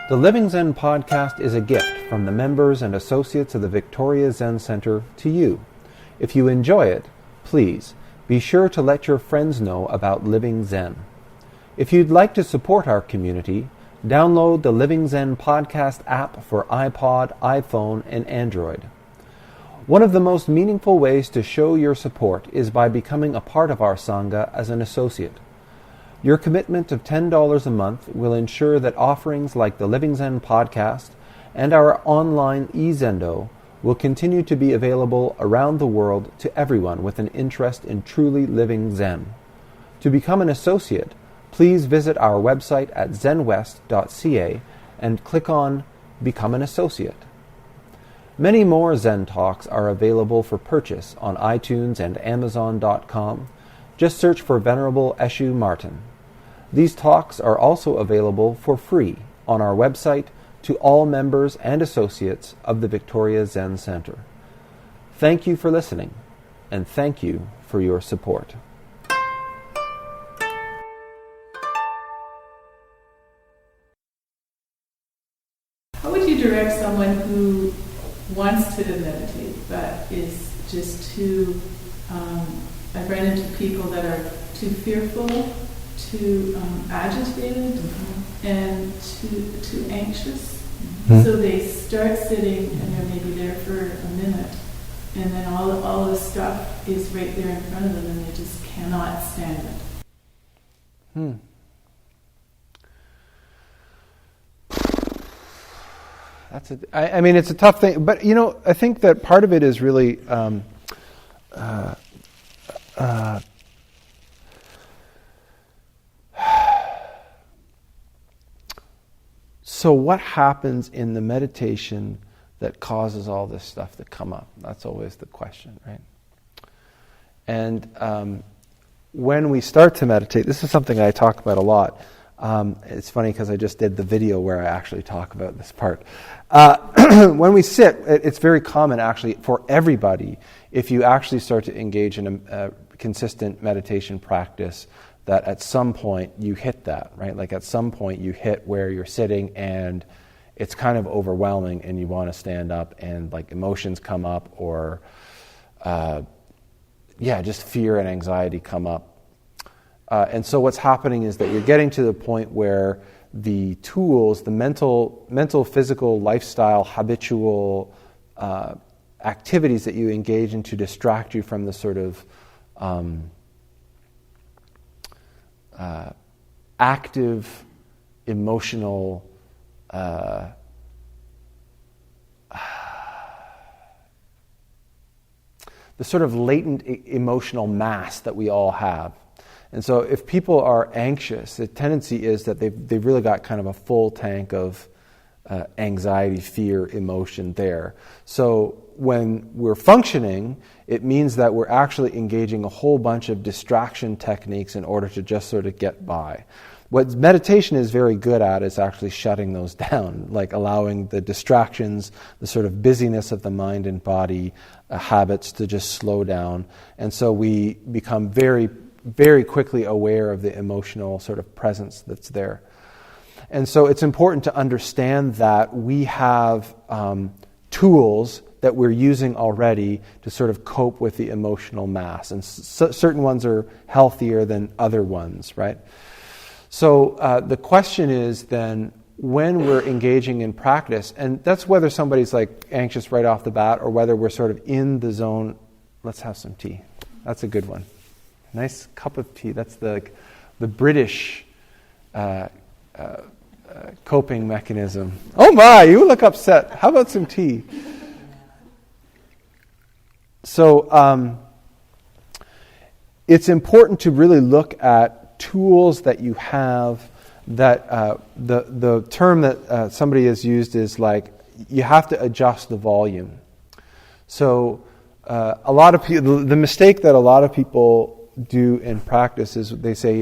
The Living Zen-podcast is a gift from the members and associates of the Victoria Zen Centre to you. If you enjoy it, please be sure to let your friends know about Living Zen. If you'd like to support our community, download the Living Zen-podcast app for iPod, iPhone, and Android. One of the most meaningful ways to show your support is by becoming a part of our Sangha as an associate. Your commitment of $10 a month will ensure that offerings like the Living Zen podcast and our online e-Zendo will continue to be available around the world to everyone with an interest in truly living Zen. To become an associate, please visit our website at zenwest.ca and click on Become an Associate. Many more Zen Talks are available for purchase on iTunes and Amazon.com. Just search for Venerable Eshu Martin. These talks are also available for free on our website to all members and associates of the Victoria Zen Centre. Thank you for listening, and thank you for your support. How would you direct someone who wants to meditate but is just too, I've run into people that are too fearful, too agitated, and too anxious. Mm-hmm. So they start sitting and they're maybe there for a minute, and then all the stuff is right there in front of them and they just cannot stand it. I mean, it's a tough thing, but I think that part of it is really so what happens in the meditation that causes all this stuff to come up? That's always the question, right? And when we start to meditate, this is something I talk about a lot. It's funny because I just did the video where I actually talk about this part. When we sit, it's very common actually for everybody, if you actually start to engage in a consistent meditation practice, that at some point you hit that, right? Like at some point you hit where you're sitting and it's kind of overwhelming and you want to stand up and like emotions come up or just fear and anxiety come up. And so what's happening is that you're getting to the point where the tools, the mental, physical, lifestyle, habitual activities that you engage in to distract you from the sort of active, emotional, the sort of latent emotional mass that we all have. And so if people are anxious, the tendency is that they've really got kind of a full tank of anxiety, fear, emotion there. So when we're functioning, it means that we're actually engaging a whole bunch of distraction techniques in order to just sort of get by. What meditation is very good at is actually shutting those down, like allowing the distractions, the sort of busyness of the mind and body habits to just slow down. And so we become very, very quickly aware of the emotional sort of presence that's there. And so it's important to understand that we have tools that we're using already to sort of cope with the emotional mass. And certain ones are healthier than other ones, right? So the question is then, when we're engaging in practice, and that's whether somebody's like anxious right off the bat or whether we're sort of in the zone. Let's have some tea. That's a good one. Nice cup of tea. That's the British coping mechanism. Oh my, you look upset. How about some tea? So it's important to really look at tools that you have. That the term that somebody has used is like you have to adjust the volume. So a lot of people, the mistake that a lot of people do in practice is they say,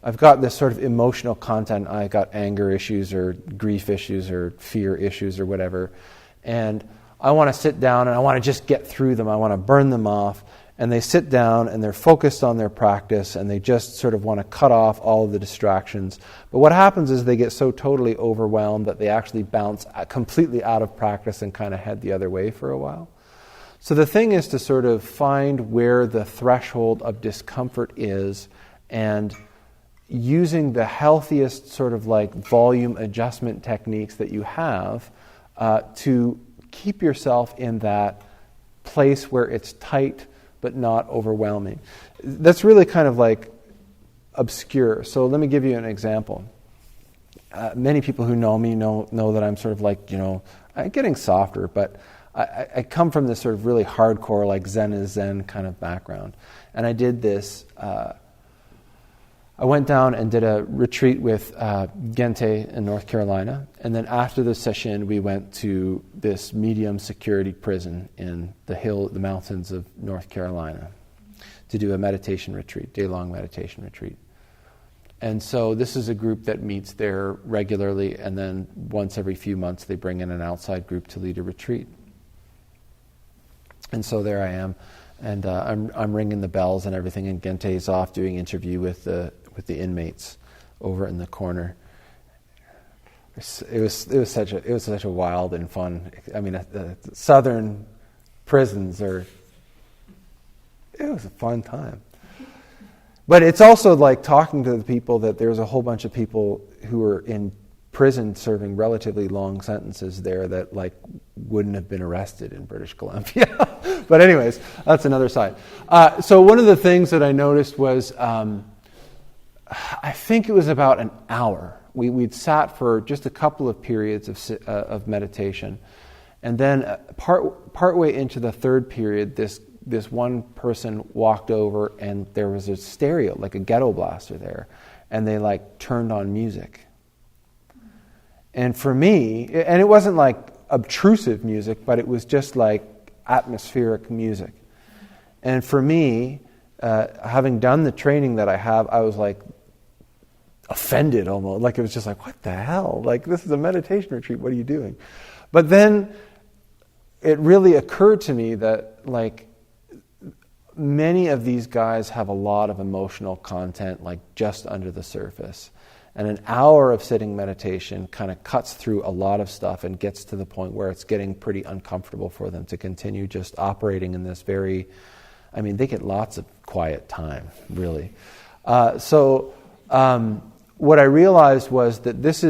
I've got this sort of emotional content. I got anger issues or grief issues or fear issues or whatever, and I want to sit down and I want to just get through them. I want to burn them off, and they sit down and they're focused on their practice and they just sort of want to cut off all of the distractions. But what happens is they get so totally overwhelmed that they actually bounce completely out of practice and kind of head the other way for a while. So the thing is to sort of find where the threshold of discomfort is, and using the healthiest sort of like volume adjustment techniques that you have to keep yourself in that place where it's tight but not overwhelming. That's really kind of like obscure. So let me give you an example. Many people who know me know that I'm sort of like, I'm getting softer, but I come from this sort of really hardcore, like Zen is Zen kind of background. And I did this, I went down and did a retreat with Gente in North Carolina. And then after the session, we went to this medium security prison in the mountains of North Carolina to do a meditation retreat, day-long meditation retreat. And so this is a group that meets there regularly, and then once every few months they bring in an outside group to lead a retreat. And so there I am, and I'm ringing the bells and everything, and Gente's off doing interview with the inmates over in the corner. It was such a wild and fun. I mean, southern prisons it was a fun time. But it's also like talking to the people that there's a whole bunch of people who are in prison serving relatively long sentences there that like wouldn't have been arrested in British Columbia. But anyways, that's another side. So one of the things that I noticed was, I think it was about an hour. We'd sat for just a couple of periods of meditation, and then partway into the third period, this one person walked over, and there was a stereo, like a ghetto blaster there, and they like turned on music. And for me, and it wasn't like obtrusive music, but it was just like atmospheric music. And for me, having done the training that I have, I was like offended almost. Like it was just like, what the hell? Like, this is a meditation retreat. What are you doing? But then it really occurred to me that like many of these guys have a lot of emotional content like just under the surface. And an hour of sitting meditation kind of cuts through a lot of stuff and gets to the point where it's getting pretty uncomfortable for them to continue just operating in this very, I mean, they get lots of quiet time, really. So what I realized was that this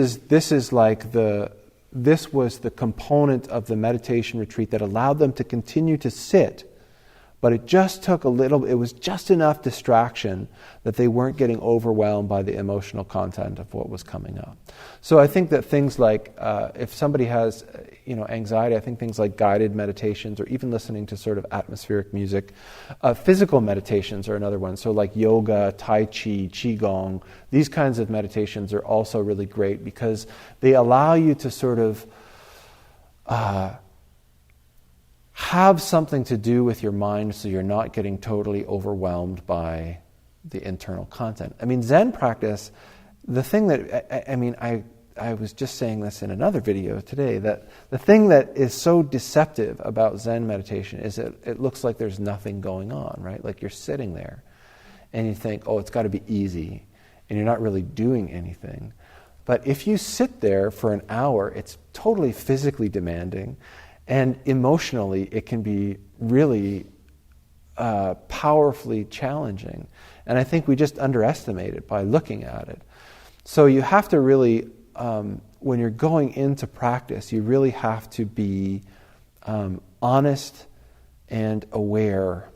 was the component of the meditation retreat that allowed them to continue to sit. But it just took it was just enough distraction that they weren't getting overwhelmed by the emotional content of what was coming up. So I think that things like, if somebody has, anxiety, I think things like guided meditations or even listening to sort of atmospheric music, physical meditations are another one. So like yoga, tai chi, qigong, these kinds of meditations are also really great because they allow you to sort of have something to do with your mind so you're not getting totally overwhelmed by the internal content. I mean, Zen practice, the thing that, I was just saying this in another video today, that the thing that is so deceptive about Zen meditation is that it looks like there's nothing going on, right? Like you're sitting there and you think, oh, it's got to be easy, and you're not really doing anything. But if you sit there for an hour, it's totally physically demanding. And emotionally, it can be really powerfully challenging. And I think we just underestimate it by looking at it. So you have to really, when you're going into practice, you really have to be honest and aware.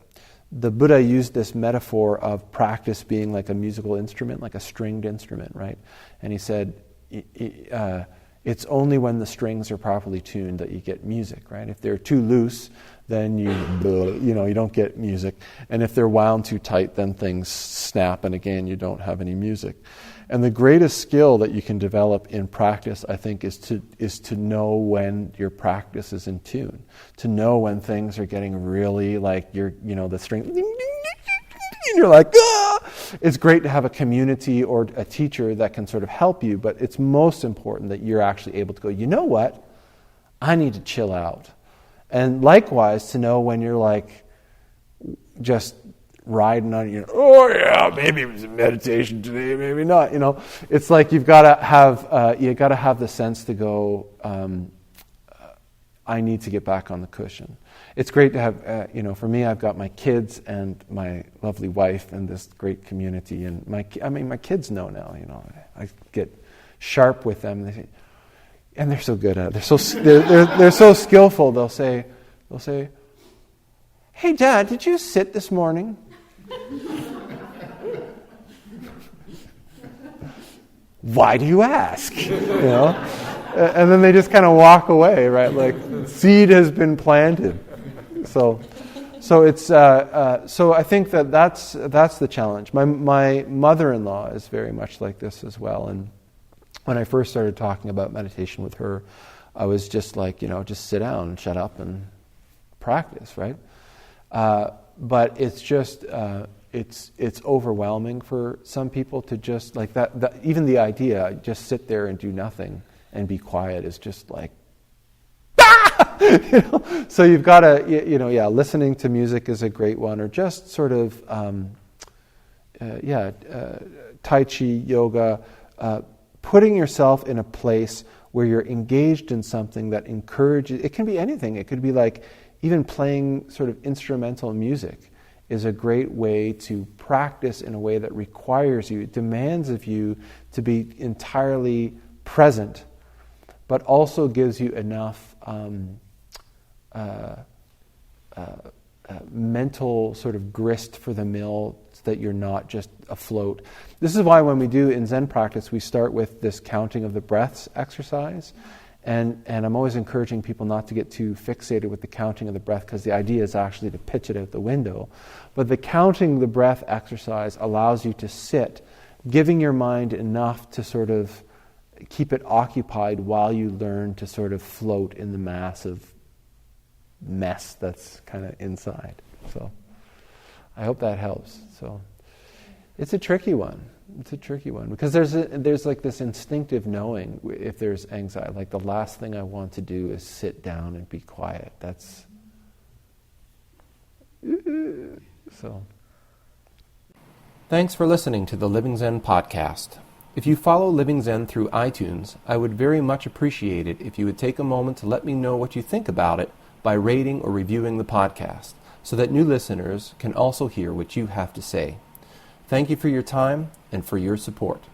The Buddha used this metaphor of practice being like a musical instrument, like a stringed instrument, right? And he said, it's only when the strings are properly tuned that you get music, right? If they're too loose, then you don't get music. And if they're wound too tight, then things snap, and again, you don't have any music. And the greatest skill that you can develop in practice, I think, is to know when your practice is in tune, to know when things are getting really like the string, and you're like, ah! It's great to have a community or a teacher that can sort of help you, but it's most important that you're actually able to go, you know what? I need to chill out. And likewise, to know when you're like, just riding on, oh yeah, maybe it was a meditation today, maybe not. It's like you've got to have the sense to go, I need to get back on the cushion. It's great to have, for me, I've got my kids and my lovely wife and this great community. And my kids know now, I get sharp with them. And they're so good at it. They're so skillful. They'll say, "Hey, Dad, did you sit this morning?" Why do you ask? And then they just kind of walk away, right? Like seed has been planted. So it's so I think that's the challenge. My mother-in-law is very much like this as well. And when I first started talking about meditation with her, I was just like, just sit down and shut up and practice, right? But it's just it's overwhelming for some people to just like that. Even the idea, just sit there and do nothing and be quiet is just like, So you've got to, listening to music is a great one, or just sort of, Tai Chi, yoga, putting yourself in a place where you're engaged in something that encourages. It can be anything. It could be like even playing sort of instrumental music is a great way to practice in a way that requires you, it demands of you to be entirely present, but also gives you enough mental sort of grist for the mill so that you're not just afloat. This is why when we do in Zen practice, we start with this counting of the breaths exercise. And I'm always encouraging people not to get too fixated with the counting of the breath, because the idea is actually to pitch it out the window. But the counting the breath exercise allows you to sit, giving your mind enough to sort of keep it occupied while you learn to sort of float in the massive mess that's kind of inside. So I hope that helps. So it's a tricky one. It's a tricky one because there's like this instinctive knowing if there's anxiety. Like the last thing I want to do is sit down and be quiet. That's so. Thanks for listening to the Living Zen podcast. If you follow Living Zen through iTunes, I would very much appreciate it if you would take a moment to let me know what you think about it by rating or reviewing the podcast, so that new listeners can also hear what you have to say. Thank you for your time and for your support.